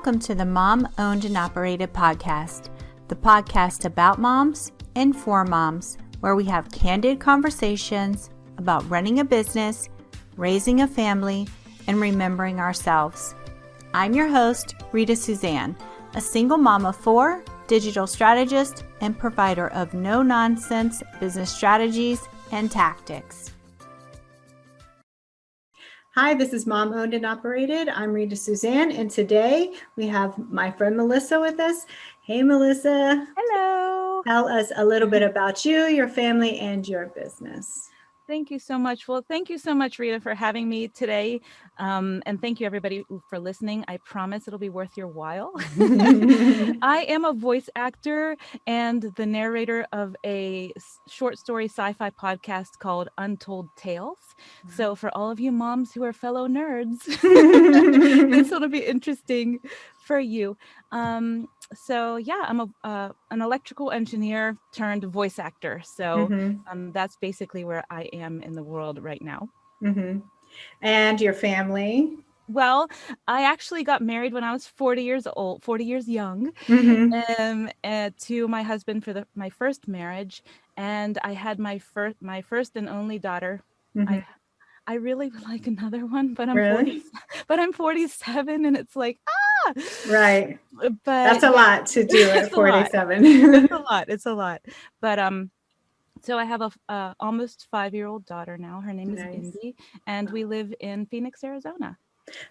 Welcome to the Mom Owned and Operated podcast, the podcast about moms and for moms, where we have candid conversations about running a business, raising a family, and remembering ourselves. I'm your host, Rita Suzanne, a single mom of four, digital strategist, and provider of no-nonsense business strategies and tactics. Hi, this is Mom Owned and Operated. I'm Rita Suzanne, and today we have my friend Melissa with us. Hey, Melissa. Hello. Tell us a little bit about you, your family, and your business. Thank you so much. Well, thank you so much, Rita, for having me today. And thank you, everybody, for listening. I promise it'll be worth your while. I am a voice actor and the narrator of a short story sci-fi podcast called Untold Tales. So for all of you moms who are fellow nerds, this will be interesting for you. I'm an electrical engineer turned voice actor. So that's basically where I am in the world right now. And your family? Well, I actually got married when I was 40 years young, to my husband for my first marriage. And I had my first and only daughter. I really would like another one, but I'm 47 and it's like, Right. But that's a lot to do at 47. It's a lot. But so I have a almost 5-year-old daughter now. Her name is Indy, and we live in Phoenix, Arizona.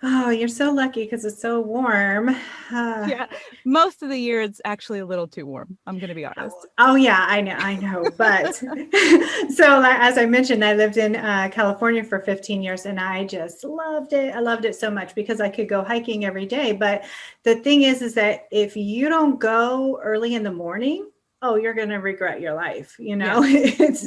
Oh, you're so lucky because it's so warm. Yeah, most of the year it's actually a little too warm. I'm going to be honest. Oh yeah, I know. But so as I mentioned, I lived in California for 15 years and I just loved it. I loved it so much because I could go hiking every day. But the thing is that if you don't go early in the morning, you're going to regret your life. It's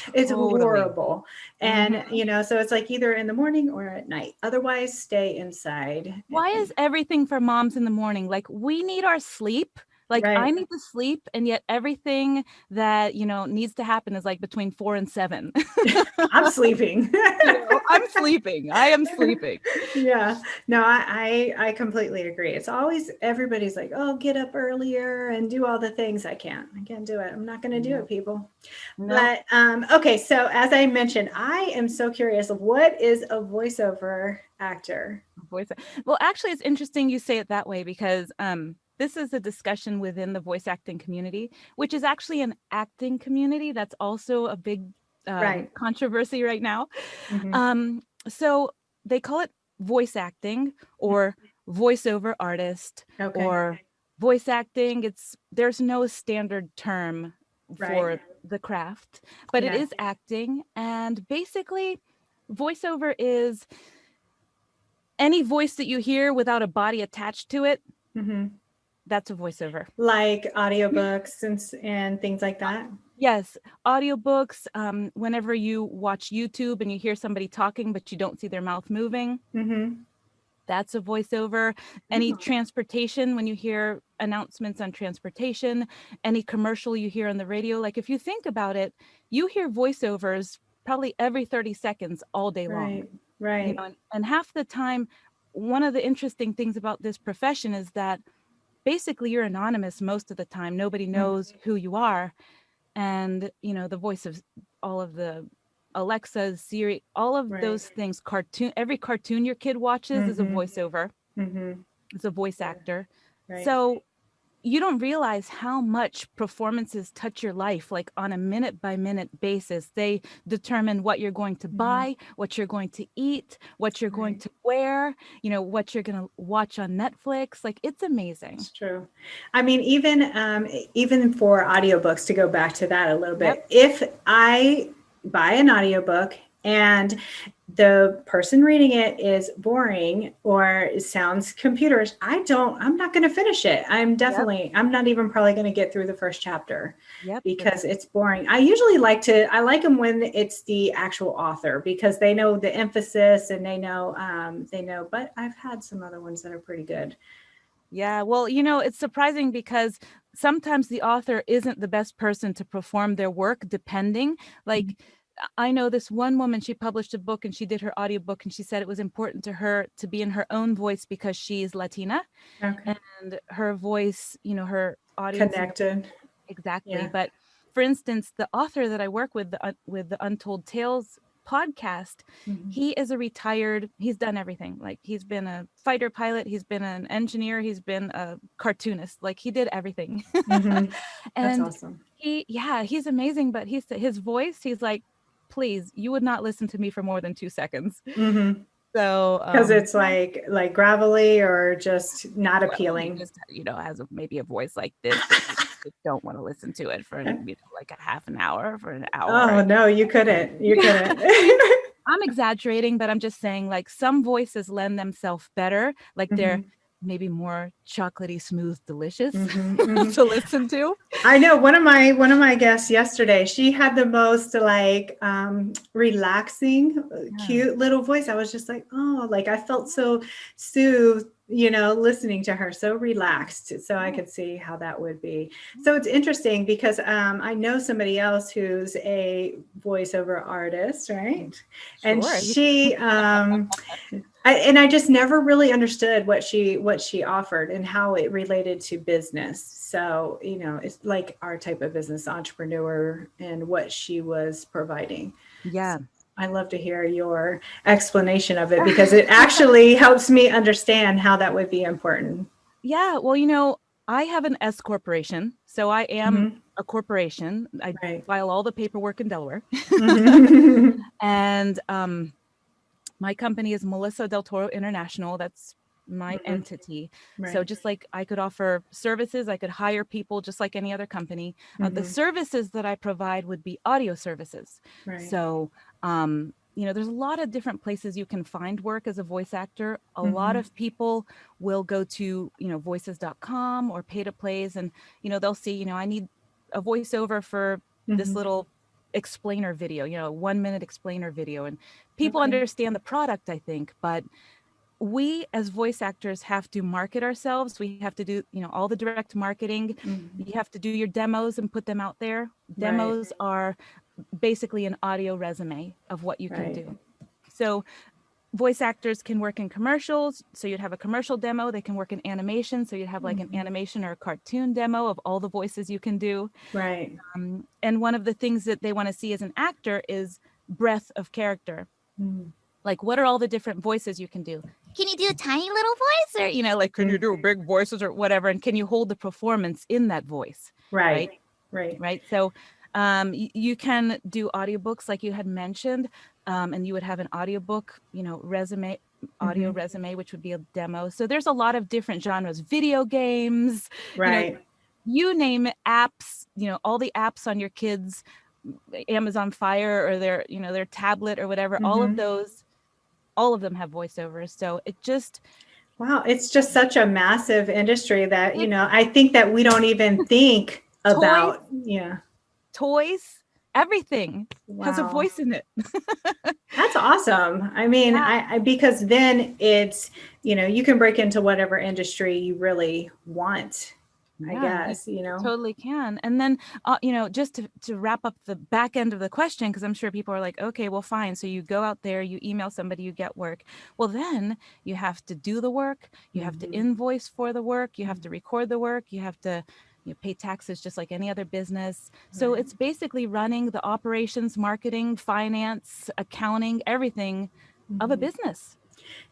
totally horrible. And, so it's like either in the morning or at night. Otherwise, stay inside. Why is everything for moms in the morning? Like, we need our sleep. Like, right. I need to sleep. And yet everything that, needs to happen is like between 4 and 7. I'm sleeping. I'm sleeping. I am sleeping. Yeah. No, I completely agree. It's always, everybody's like, oh, get up earlier and do all the things. I can't do it. I'm not going to do it, people. No. But, okay. So as I mentioned, I am so curious, what is a voiceover actor? Well, actually, it's interesting you say it that way because, this is a discussion within the voice acting community, which is actually an acting community. That's also a big controversy right now. So they call it voice acting or voiceover artist or voice acting. There's no standard term for the craft, but it is acting. And basically, voiceover is any voice that you hear without a body attached to it. That's a voiceover. Like audiobooks and things like that? Yes. Audiobooks. Whenever you watch YouTube and you hear somebody talking, but you don't see their mouth moving, that's a voiceover. Any transportation, when you hear announcements on transportation, any commercial you hear on the radio, like if you think about it, you hear voiceovers probably every 30 seconds all day long. Right. And half the time, one of the interesting things about this profession is that basically you're anonymous most of the time. Nobody knows who you are. And, the voice of all of the Alexas, Siri, all of those things, every cartoon your kid watches is a voiceover. It's a voice actor. So you don't realize how much performances touch your life, like on a minute by minute basis. They determine what you're going to buy, what you're going to eat, what you're going to wear, what you're going to watch on Netflix. Like, it's amazing. It's true. I mean, even for audiobooks, to go back to that a little bit, if I buy an audiobook and the person reading it is boring or it sounds computerish, I'm not going to finish it. I'm not even probably going to get through the first chapter because it's boring. I usually like them when it's the actual author because they know the emphasis and they know, but I've had some other ones that are pretty good. Yeah. Well, it's surprising because sometimes the author isn't the best person to perform their work, depending. Like, I know this one woman, she published a book and she did her audiobook, and she said it was important to her to be in her own voice because she's Latina, Okay. and her voice, her audience is Connected. exactly. Yeah. But for instance, the author that I work with, the Untold Tales podcast, Mhm. he's done everything. Like, he's been a fighter pilot, he's been an engineer, he's been a cartoonist, like he did everything. Mhm. That's And awesome. he's amazing, but his voice, he's like, please, you would not listen to me for more than 2 seconds. Mhm. So Because it's yeah. like gravelly or just not Well, he appealing. just, has maybe a voice like this, and you just don't want to listen to it for, Okay. like a half an hour, for an hour. Oh no, you couldn't. You Yeah. couldn't. I'm exaggerating, but I'm just saying, like, some voices lend themselves better, like they're Mhm. maybe more chocolatey, smooth, delicious Mhm. Mhm. to listen to. I know one of my guests yesterday, she had the most like relaxing, Yeah. cute little voice. I was just like, oh, like I felt so soothed, listening to her, so relaxed. So I could see how that would be. So it's interesting because I know somebody else who's a voiceover artist, right? And Sure. I just never really understood what she offered and how it related to business. So, it's like our type of business entrepreneur and what she was providing. Yeah. So I love to hear your explanation of it because it actually helps me understand how that would be important. Yeah. Well, I have an S corporation, so I am Hmm. a corporation. I Right. file all the paperwork in Delaware. Hmm. And my company is Melissa Del Toro International. That's my Hmm. entity. So Right. just like I could offer services, I could hire people just like any other company. The Hmm. services that I provide would be audio services. Right. So, there's a lot of different places you can find work as a voice actor. A lot Hmm. of people will go to, voices.com or pay to plays, and, they'll see, I need a voiceover for this Hmm. little explainer video, 1 minute explainer video. And people Okay. understand the product, I think, but we as voice actors have to market ourselves. We have to do, all the direct marketing. Hmm. You have to do your demos and put them out there. Right. Demos are basically an audio resume of what you can Right. do. So voice actors can work in commercials. So you'd have a commercial demo. They can work in animation. So you'd have like an Hmm. animation or a cartoon demo of all the voices you can do. Right. And one of the things that they want to see as an actor is breadth of character. Mm. Like, what are all the different voices you can do? Can you do a tiny little voice? Or, like, can you do big voices or whatever? And can you hold the performance in that voice? Right. Right. Right. Right. So you can do audiobooks like you had mentioned, and you would have an audiobook, resume, audio Hmm. resume, which would be a demo. So there's a lot of different genres, video games, you know, Right. you name it, apps, all the apps on your kids' Amazon Fire or their tablet or whatever, Hmm. all of them have voiceovers. So it just, Wow, it's just such a massive industry that, it's I think that we don't even think toys, about. Yeah. toys, everything has a Wow. voice in it. That's awesome. I mean, Yeah. I because then it's, you can break into whatever industry you really want, I Yeah, you guess. totally can. And then, just to wrap up the back end of the question, because I'm sure people are like, okay, well, fine. So you go out there, you email somebody, you get work. Well, then you have to do the work. You have to Hmm. invoice for the work. You have to record the work. You have to pay taxes just like any other business. So Right. it's basically running the operations, marketing, finance, accounting, everything of a Hmm. business.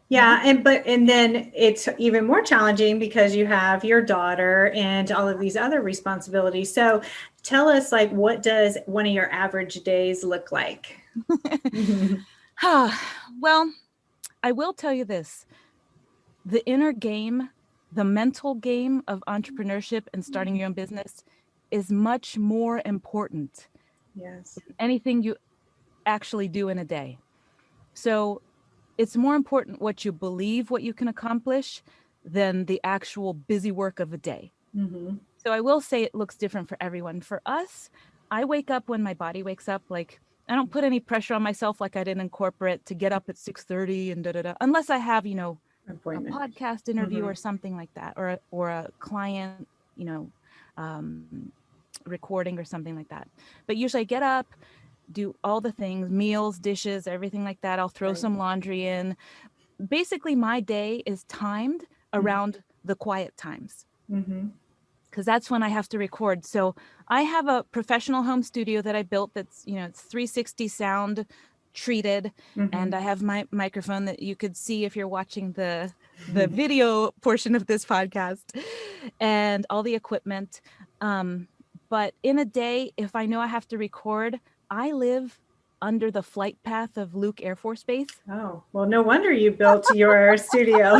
Yeah. Yeah, and then it's even more challenging because you have your daughter and all of these other responsibilities. So tell us, like, what does one of your average days look like? Mhm. Well, I will tell you this. The inner game, the mental game of entrepreneurship and starting your own business is much more important Yes. than anything you actually do in a day. So it's more important what you believe, what you can accomplish, than the actual busy work of a day. Hmm. So I will say it looks different for everyone. For us, I wake up when my body wakes up. Like, I don't put any pressure on myself like I did in corporate to get up at 6:30 and da da da. Unless I have, a Appointment. podcast interview Hmm. or something like that, or a client, um, recording or something like that. But usually I get up, do all the things, meals, dishes, everything like that. I'll throw some laundry in. Basically, my day is timed around the quiet times. Because that's when I have to record. So I have a professional home studio that I built that's, it's 360 sound treated. And I have my microphone that you could see if you're watching the video portion of this podcast, and all the equipment. But in a day, if I know I have to record, I live under the flight path of Luke Air Force Base. Oh, well, no wonder you built your studio.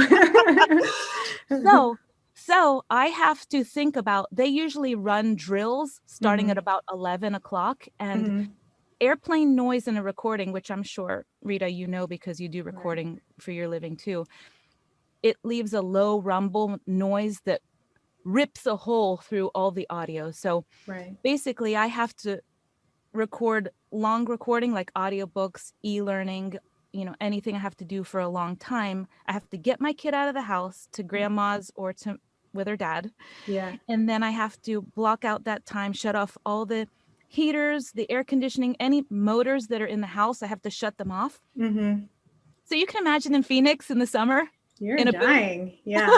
So I have to think about, they usually run drills starting at about 11 o'clock, and airplane noise in a recording, which I'm sure, Rita, because you do recording for your living too. It leaves a low rumble noise that rips a hole through all the audio. So basically I have to record long recording, like audiobooks, e-learning, anything I have to do for a long time. I have to get my kid out of the house to grandma's or to with her dad. Yeah. And then I have to block out that time, shut off all the heaters, the air conditioning, any motors that are in the house, I have to shut them off. So you can imagine in Phoenix in the summer. You're dying. Yeah.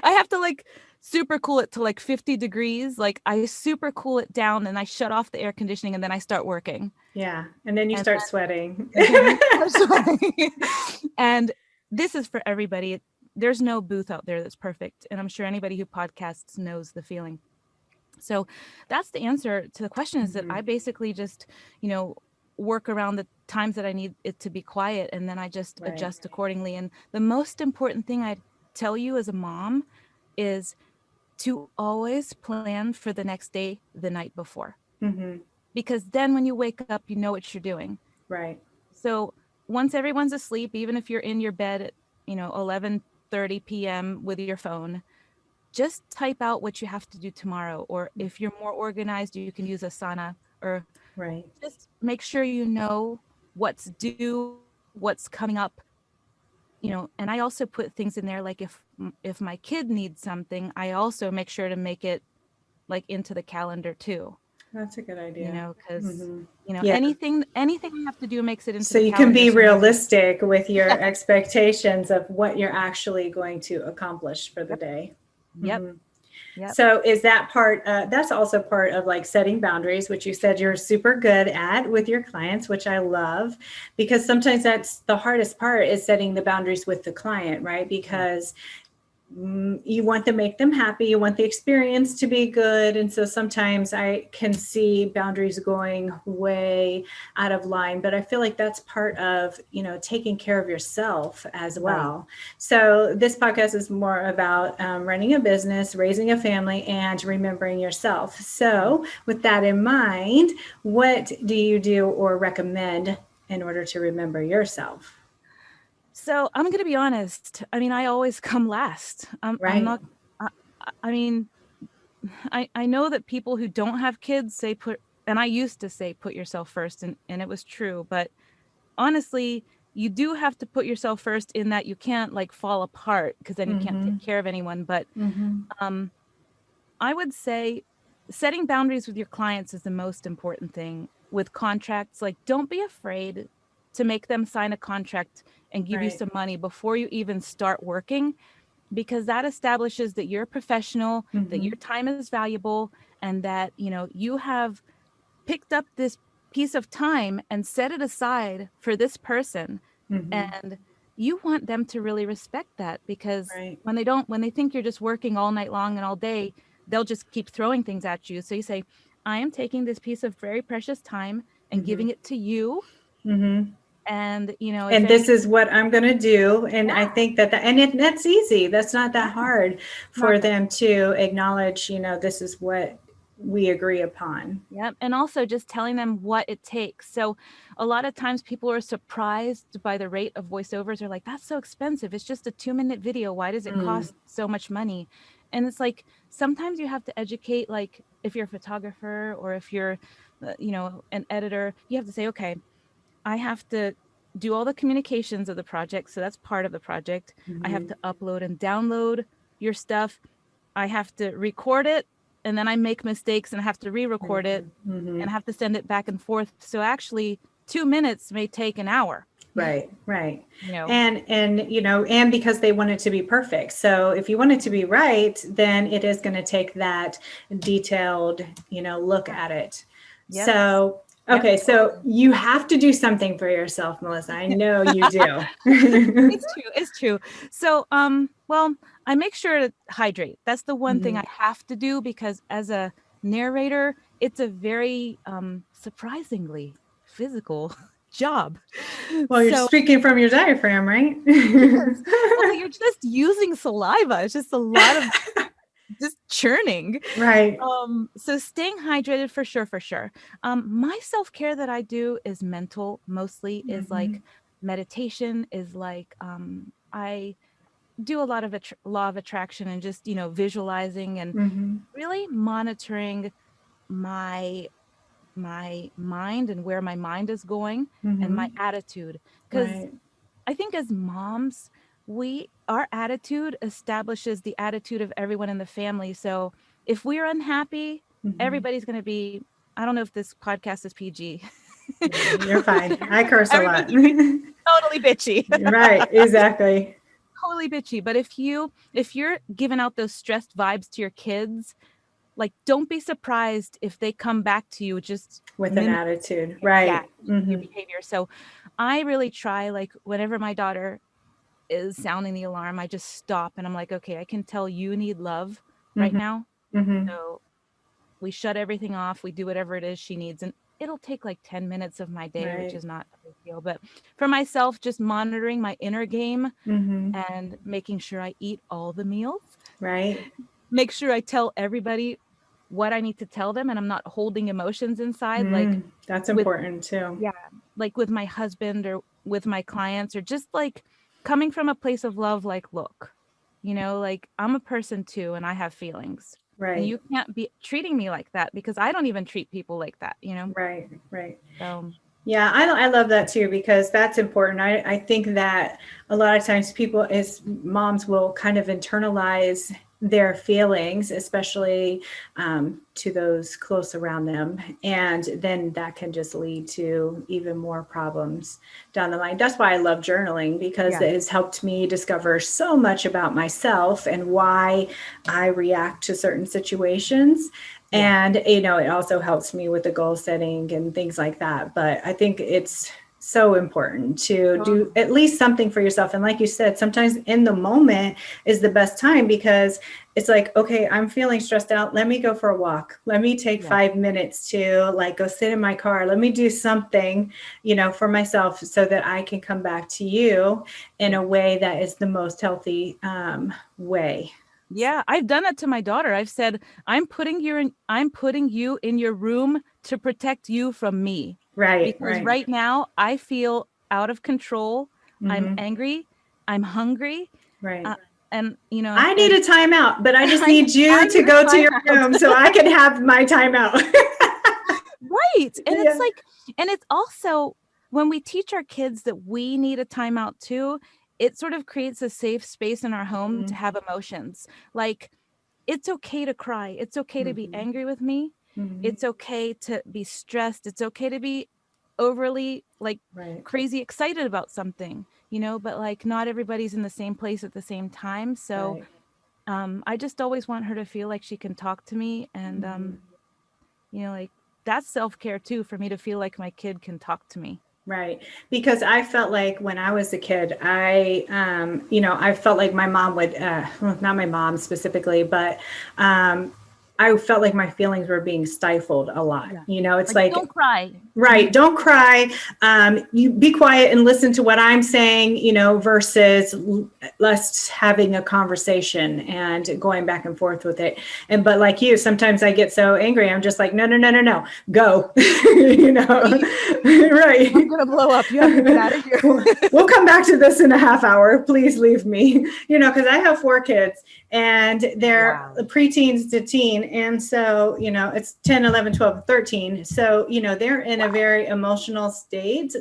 I have to super cool it to 50 degrees. I super cool it down and I shut off the air conditioning and then I start working. Yeah. And then you start sweating. And this is for everybody. There's no booth out there that's perfect. And I'm sure anybody who podcasts knows the feeling. So that's the answer to the question, is that I basically just, work around the times that I need it to be quiet, and then I just adjust accordingly. And the most important thing I'd tell you as a mom is to always plan for the next day the night before. Because then when you wake up, you know what you're doing. Right. So once everyone's asleep, even if you're in your bed at 11:30 p.m. with your phone, just type out what you have to do tomorrow. Or if you're more organized, you can use Asana, or just make sure you know what's due, what's coming up. And I also put things in there, like if my kid needs something, I also make sure to make it into the calendar too. That's a good idea. Because anything I have to do makes it into so the you calendar. can be realistic with your expectations of what you're actually going to accomplish for the day. Yep. So is that part, that's also part of setting boundaries, which you said you're super good at with your clients, which I love, because sometimes that's the hardest part, is setting the boundaries with the client, right? Because you want to make them happy. You want the experience to be good. And so sometimes I can see boundaries going way out of line, but I feel like that's part of, taking care of yourself as well. So this podcast is more about running a business, raising a family, and remembering yourself. So with that in mind, what do you do or recommend in order to remember yourself? So I'm going to be honest. I mean, I always come last. I'm not, I know that people who don't have kids say and I used to say, put yourself first, and it was true. But honestly, you do have to put yourself first, in that you can't fall apart, because then you can't take care of anyone. But I would say setting boundaries with your clients is the most important thing. With contracts, don't be afraid to make them sign a contract and give you some money before you even start working, because that establishes that you're a professional, that your time is valuable, and that, you have picked up this piece of time and set it aside for this person. And you want them to really respect that, because when they think you're just working all night long and all day, they'll just keep throwing things at you. So you say, I am taking this piece of very precious time and giving it to you. And, and this is what I'm going to do. And I think that's easy. That's not that hard for them to acknowledge, this is what we agree upon. Yep. And also just telling them what it takes. So a lot of times people are surprised by the rate of voiceovers. They're like, that's so expensive. It's just a 2-minute video. Why does it cost so much money? And it's sometimes you have to educate, if you're a photographer or if you're, an editor, you have to say, okay, I have to do all the communications of the project. So that's part of the project. I have to upload and download your stuff. I have to record it, and then I make mistakes and have to re-record it Mm-hmm. and have to send it back and forth. So actually 2 minutes may take an hour. Right, right. You know. And and because they want it to be perfect. So if you want it to be right, then it is going to take that detailed, look at it. Yep. So, Yep. okay, so you have to do something for yourself, Melissa. I know you do. It's true. So, well, I make sure to hydrate. That's the one thing I have to do, because as a narrator, it's a very surprisingly physical job. Well, you're So, speaking from your diaphragm, right? yes. Well, you're just using saliva. It's just a lot of just churning. Right. So staying hydrated for sure. My self-care that I do is mental, mostly, is like meditation, is like I do a lot of law of attraction and just, visualizing and really monitoring my mind and where my mind is going and my attitude. Because Right. I think as moms, our attitude establishes the attitude of everyone in the family. So if we're unhappy, everybody's going to be, I don't know if this podcast is PG. You're fine. I curse a lot. Totally bitchy. Right, exactly. Totally bitchy. But if you're giving out those stressed vibes to your kids, like, don't be surprised if they come back to you just with an attitude. Right. your behavior. So I really try, like, whenever my daughter is sounding the alarm, I just stop and I'm like, okay, I can tell you need love right now. So we shut everything off. We do whatever it is she needs. And it'll take like 10 minutes of my day, which is not a big deal. But for myself, just monitoring my inner game and making sure I eat all the meals. Right. Make sure I tell everybody what I need to tell them, and I'm not holding emotions inside. Like, that's important too. Yeah. Like with my husband or with my clients, or just like coming from a place of love, like, look, like, I'm a person too, and I have feelings. Right. And you can't be treating me like that, because I don't even treat people like that, Right. Right. So yeah, I love that too, because that's important. I think that a lot of times people as moms will kind of internalize their feelings, especially to those close around them. And then that can just lead to even more problems down the line. That's why I love journaling, because it has helped me discover so much about myself and why I react to certain situations. And, it also helps me with the goal setting and things like that. But I think it's so important to do at least something for yourself. And like you said, sometimes in the moment is the best time, because it's like, okay, I'm feeling stressed out. Let me go for a walk. Let me take 5 minutes to like go sit in my car. Let me do something, for myself, so that I can come back to you in a way that is the most healthy way. Yeah, I've done that to my daughter. I've said, I'm putting you in your room to protect you from me. Right. Because right now I feel out of control. I'm angry. I'm hungry. Right. And I need a timeout, but I just need you to go to your room so I can have my timeout. Right. And it's like, and it's also, when we teach our kids that we need a timeout too, it sort of creates a safe space in our home to have emotions. Like, it's okay to cry. It's okay to be angry with me. It's okay to be stressed. It's okay to be overly crazy excited about something, but like, not everybody's in the same place at the same time. So I just always want her to feel like she can talk to me, and like, that's self-care too, for me to feel like my kid can talk to me. Right. Because I felt like when I was a kid, I felt like my mom would, well, not my mom specifically, but I felt like my feelings were being stifled a lot. It's like, don't cry. Right. Don't cry. You be quiet and listen to what I'm saying, versus let's having a conversation and going back and forth with it. But like you, sometimes I get so angry. I'm just like, no, go, right. I'm going to blow up. You have to get out of here. We'll come back to this in a half hour. Please leave me, because I have 4 kids and they're preteens to teen. And so, it's 10, 11, 12, 13. So, they're in a a very emotional state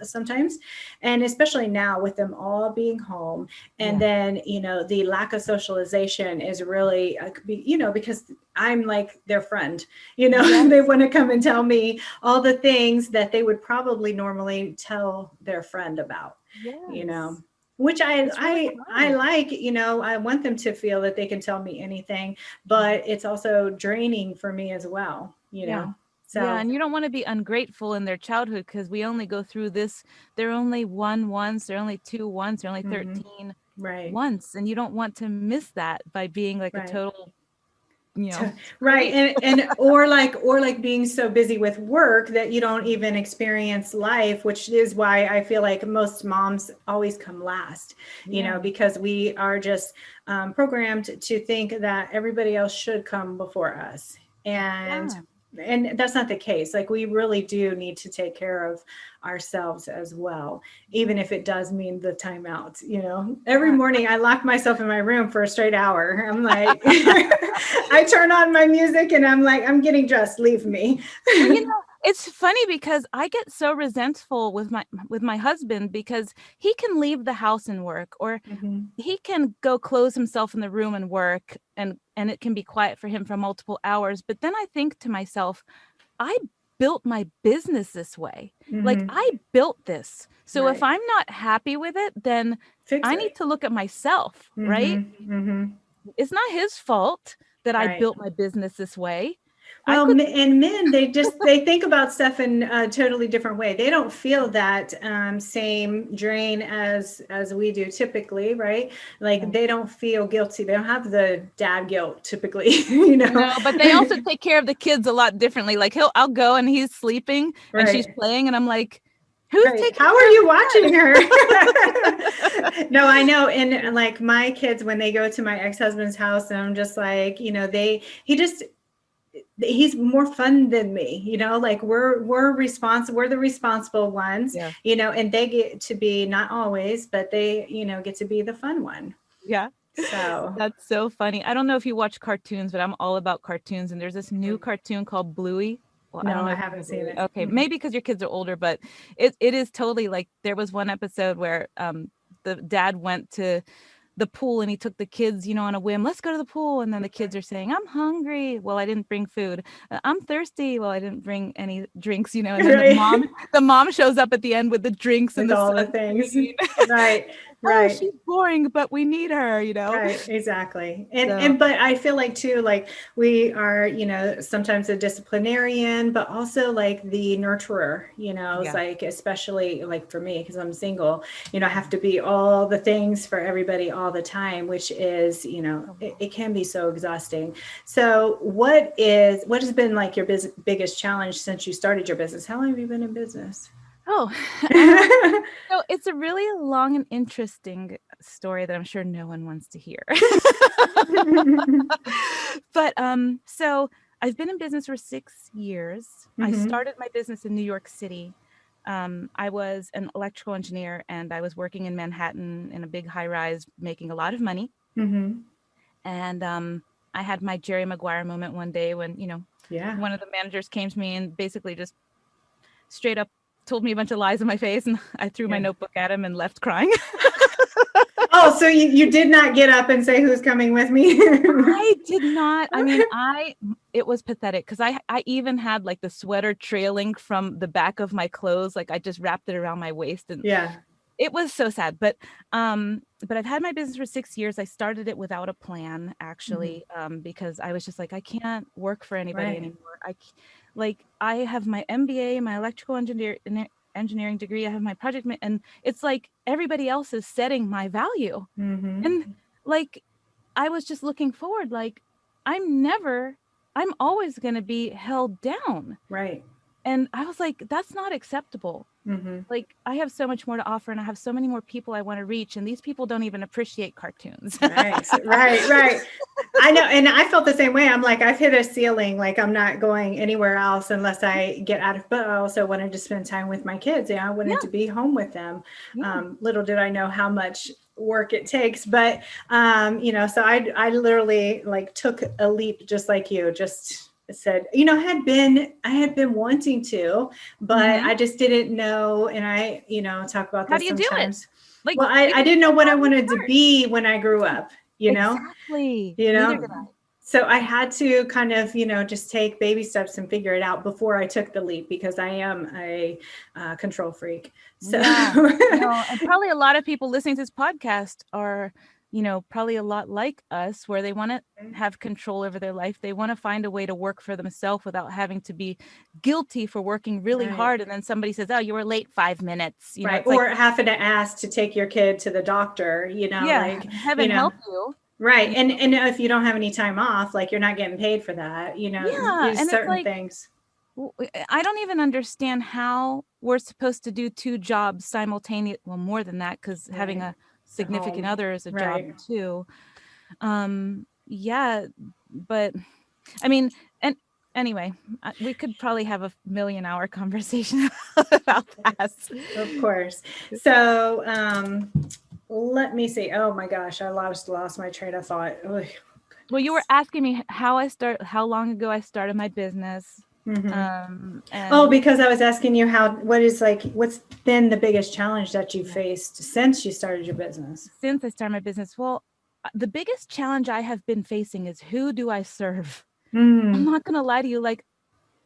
sometimes. And especially now with them all being home. And then, the lack of socialization is really, because I'm like their friend, they want to come and tell me all the things that they would probably normally tell their friend about, which I like, I want them to feel that they can tell me anything, but it's also draining for me as well, So. Yeah, and you don't want to be ungrateful in their childhood, because we only go through this. They're only 1 once, they're only 2 once, they're only 13 once, and you don't want to miss that by being like a total, right. And or like being so busy with work that you don't even experience life, which is why I feel like most moms always come last, because we are just programmed to think that everybody else should come before us. And that's not the case. Like, we really do need to take care of ourselves as well, even if it does mean the timeout. Every morning I lock myself in my room for a straight hour. I'm like, I turn on my music and I'm like, I'm getting dressed, leave me. It's funny because I get so resentful with my husband, because he can leave the house and work, or he can go close himself in the room and work, and it can be quiet for him for multiple hours. But then I think to myself, I built my business this way. Like, I built this. So if I'm not happy with it, then I need to look at myself, right? It's not his fault that I built my business this way. Well, and men, they think about stuff in a totally different way. They don't feel that same drain as we do typically, right? Like, they don't feel guilty. They don't have the dad guilt typically, No, but they also take care of the kids a lot differently. Like, I'll go and he's sleeping and she's playing, and I'm like, who's taking how are you watching her? No, I know. And like, my kids, when they go to my ex-husband's house, and I'm just like, he's more fun than me, like, we're responsible. We're the responsible ones, and they get to be, not always, but they, get to be the fun one. Yeah. So that's so funny. I don't know if you watch cartoons, but I'm all about cartoons. And there's this new cartoon called Bluey. Well, no, I haven't seen it. Okay. Maybe because your kids are older, but it is totally like, there was one episode where the dad went to the pool and he took the kids, on a whim. Let's go to the pool. And then the kids are saying, I'm hungry. Well, I didn't bring food. I'm thirsty. Well, I didn't bring any drinks, And then the mom shows up at the end with the drinks and all the things. Right. Oh, she's boring, but we need her, Right, exactly. But I feel like too, like, we are, sometimes a disciplinarian, but also like the nurturer, it's like, especially like for me, because I'm single, I have to be all the things for everybody all the time, which is, it can be so exhausting. So what has been like your biggest challenge since you started your business? How long have you been in business? Oh, so it's a really long and interesting story that I'm sure no one wants to hear. But so I've been in business for 6 years. I started my business in New York City. I was an electrical engineer, and I was working in Manhattan in a big high rise, making a lot of money. And I had my Jerry Maguire moment one day when, one of the managers came to me and basically just straight up told me a bunch of lies in my face, and I threw my notebook at him and left crying. Oh, so you did not get up and say, who's coming with me? I did not. I mean, it was pathetic, because I even had like the sweater trailing from the back of my clothes. Like, I just wrapped it around my waist, and it was so sad. But I've had my business for 6 years. I started it without a plan, actually, because I was just like, I can't work for anybody anymore. I have my MBA, my electrical engineering degree. I have my project, and it's like everybody else is setting my value. And like, I was just looking forward, like, I'm always going to be held down. Right. And I was like, that's not acceptable. Like, I have so much more to offer, and I have so many more people I want to reach, and these people don't even appreciate cartoons. Right. I know. And I felt the same way. I'm like, I've hit a ceiling. Like, I'm not going anywhere else unless I get out of, but I also wanted to spend time with my kids. I wanted to be home with them. Little did I know how much work it takes, but so I literally like took a leap just like you, just said, I had been wanting to, but I just didn't know. And I, talk about How this do you do it? sometimes. Like, Well, I didn't know what I wanted to be when I grew up, Exactly. Neither did I. So I had to kind of, just take baby steps and figure it out before I took the leap, because I am a control freak. So Yeah, no, and probably a lot of people listening to this podcast are, probably a lot like us, where they want to have control over their life. They want to find a way to work for themselves without having to be guilty for working really hard. And then somebody says, "Oh, you were late 5 minutes." Right. It's Or like, having to ask to take your kid to the doctor, yeah, heaven help you. Right. And if you don't have any time off, like, you're not getting paid for that, Yeah, use and it's certain like, things. I don't even understand how we're supposed to do two jobs simultaneously. Well, more than that, because having a significant other is a job too. Yeah, but I mean, and anyway, we could probably have a 1,000,000-hour conversation about that. Of course. So let me see. Oh my gosh, I lost my train of thought. Oh, well, you were asking me how long ago I started my business. and And because I was asking you what's been the biggest challenge that you faced since you started your business? Since I started my business, well, the biggest challenge I have been facing is, who do I serve? I'm not going to lie to you. Like,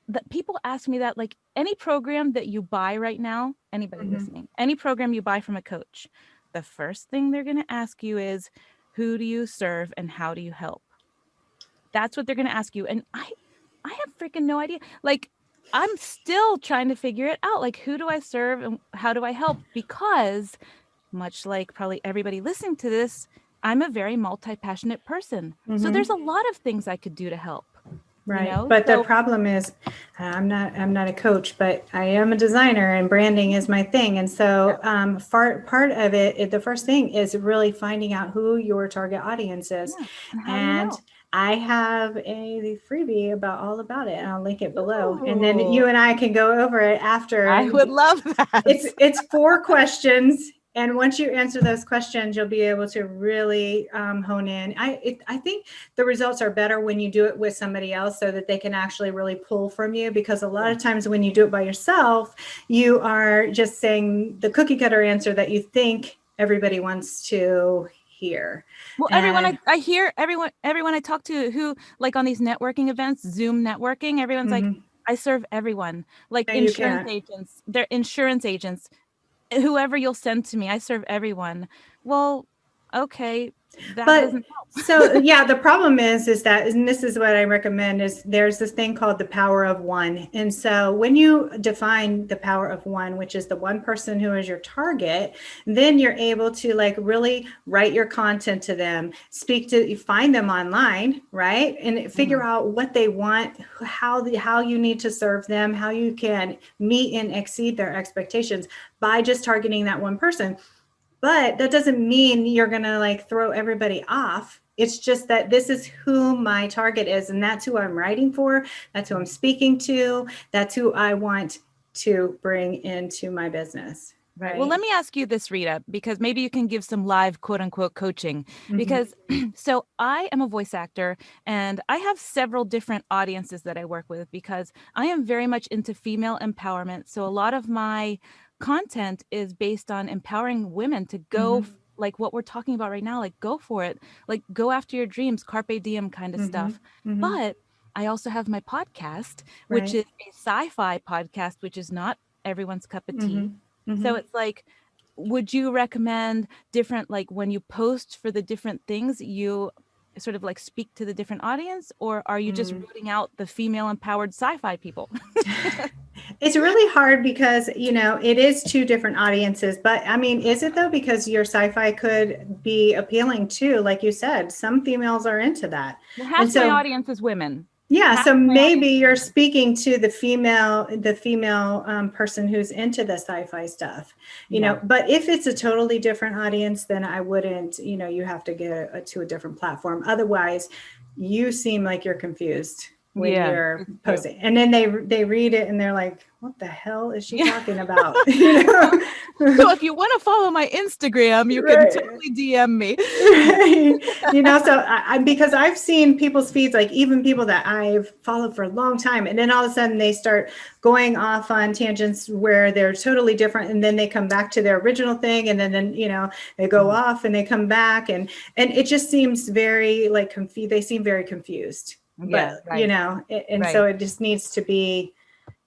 that people ask me that, like, any program that you buy right now, anybody listening, any program you buy from a coach, the first thing they're going to ask you is, who do you serve and how do you help? That's what they're going to ask you. And I have freaking no idea. Like, I'm still trying to figure it out. Like, who do I serve and how do I help? Because much like probably everybody listening to this, I'm a very multi-passionate person. So there's a lot of things I could do to help. Right. But the problem is, I'm not a coach, but I am a designer, and branding is my thing. And so part of it, the first thing is really finding out who your target audience is. And how And do you know? I have a freebie all about it, and I'll link it below. And then you and I can go over it after. I would love that. It's 4 questions. And once you answer those questions, you'll be able to really hone in. I think the results are better when you do it with somebody else, so that they can actually really pull from you. Because a lot of times when you do it by yourself, you are just saying the cookie cutter answer that you think everybody wants to hear. Well, everyone I hear, everyone I talk to who, like, on these networking events, Zoom networking, everyone's like, I serve everyone. Like, insurance agents, they're insurance agents. Whoever you'll send to me, I serve everyone. Well, okay, that doesn't help. So yeah, the problem is that, and this is what I recommend, is there's this thing called the power of one. And so when you define the power of one, which is the one person who is your target, then you're able to, like, really write your content to them, find them online, right? And figure out what they want, how you need to serve them, how you can meet and exceed their expectations by just targeting that one person. But that doesn't mean you're going to, like, throw everybody off. It's just that this is who my target is, and that's who I'm writing for. That's who I'm speaking to. That's who I want to bring into my business. Right. Well, let me ask you this, Rita, because maybe you can give some live quote unquote coaching, because so I am a voice actor, and I have several different audiences that I work with, because I am very much into female empowerment. So a lot of my content is based on empowering women to go like what we're talking about right now, like, go for it, like, go after your dreams, carpe diem kind of stuff. But I also have my podcast, which is a sci-fi podcast, which is not everyone's cup of tea. So it's like, would you recommend different, like, when you post for the different things, you sort of like speak to the different audience, or are you just rooting out the female empowered sci-fi people? It's really hard because, it is 2 different audiences. But I mean, is it though? Because your sci-fi could be appealing too. Like you said, some females are into that. Well, half my audience is women. Yeah, so maybe you're speaking to the female person who's into the sci-fi stuff, but if it's a totally different audience, then I wouldn't, you have to get to a different platform. Otherwise, you seem like you're confused when you're posting, and then they read it and they're like, what the hell is she talking about? So if you want to follow my Instagram, you can totally DM me. So because I've seen people's feeds, like even people that I've followed for a long time, and then all of a sudden they start going off on tangents where they're totally different, and then they come back to their original thing, and then they go off and they come back, and it just seems very like confused. They seem very confused. Yeah, but and so it just needs to be,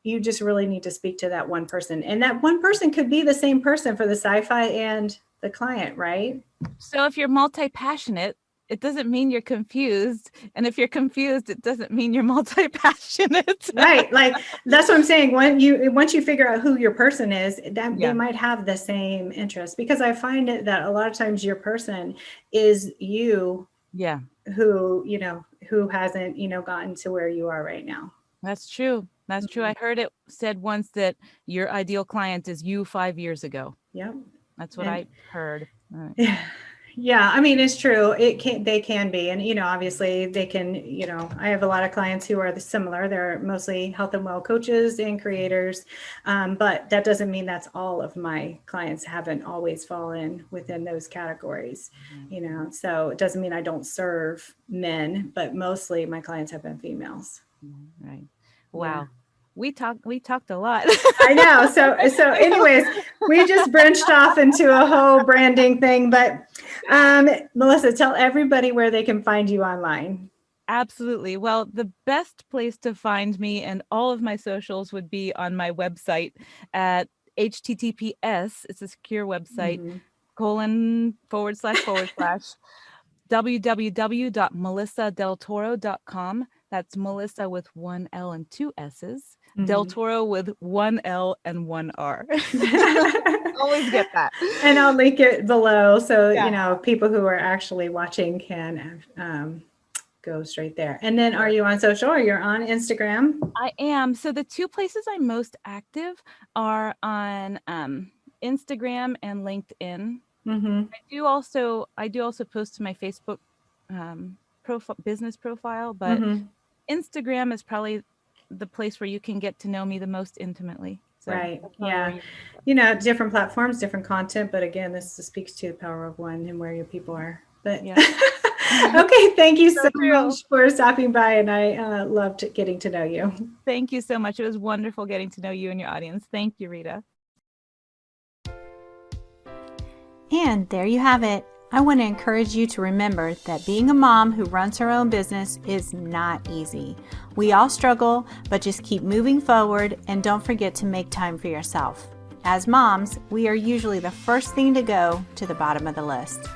you just really need to speak to that one person, and that one person could be the same person for the sci-fi and the client, right? So if you're multi-passionate, it doesn't mean you're confused, and if you're confused, it doesn't mean you're multi-passionate. Right, like that's what I'm saying. Once you figure out who your person is, that they might have the same interest, because I find it that a lot of times your person is you, who hasn't gotten to where you are right now. That's true. That's true. I heard it said once that your ideal client is you 5 years ago. Yep. That's what I heard. Yeah, I mean, it's true. They can be, and obviously they can. I have a lot of clients who are similar. They're mostly health and well coaches and creators, but that doesn't mean that's all of my clients haven't always fallen within those categories. So it doesn't mean I don't serve men, but mostly my clients have been females. Right. Wow. Yeah. We talked a lot. I know. So anyways, we just branched off into a whole branding thing, but Melissa, tell everybody where they can find you online. Absolutely. Well, the best place to find me and all of my socials would be on my website at https, it's a secure website, // www.melissadeltoro.com. That's Melissa with 1 L and 2 S's. Del Toro with 1 L and 1 R. Always get that. And I'll link it below so people who are actually watching can go straight there. And then are you on social, or you're on Instagram? I am. So the two places I'm most active are on Instagram and LinkedIn. I do also post to my Facebook business profile, but Instagram is probably the place where you can get to know me the most intimately. So right. Yeah. Different platforms, different content, but again, this speaks to the power of one and where your people are. But okay, thank you so much for stopping by, and I loved getting to know you. Thank you so much. It was wonderful getting to know you and your audience. Thank you, Rita. And there you have it. I want to encourage you to remember that being a mom who runs her own business is not easy. We all struggle, but just keep moving forward and don't forget to make time for yourself. As moms, we are usually the first thing to go to the bottom of the list.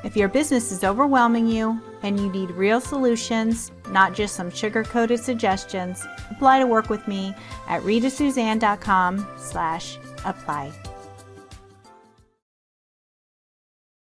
If your business is overwhelming you and you need real solutions, not just some sugar-coated suggestions, apply to work with me at ritasuzanne.com/apply.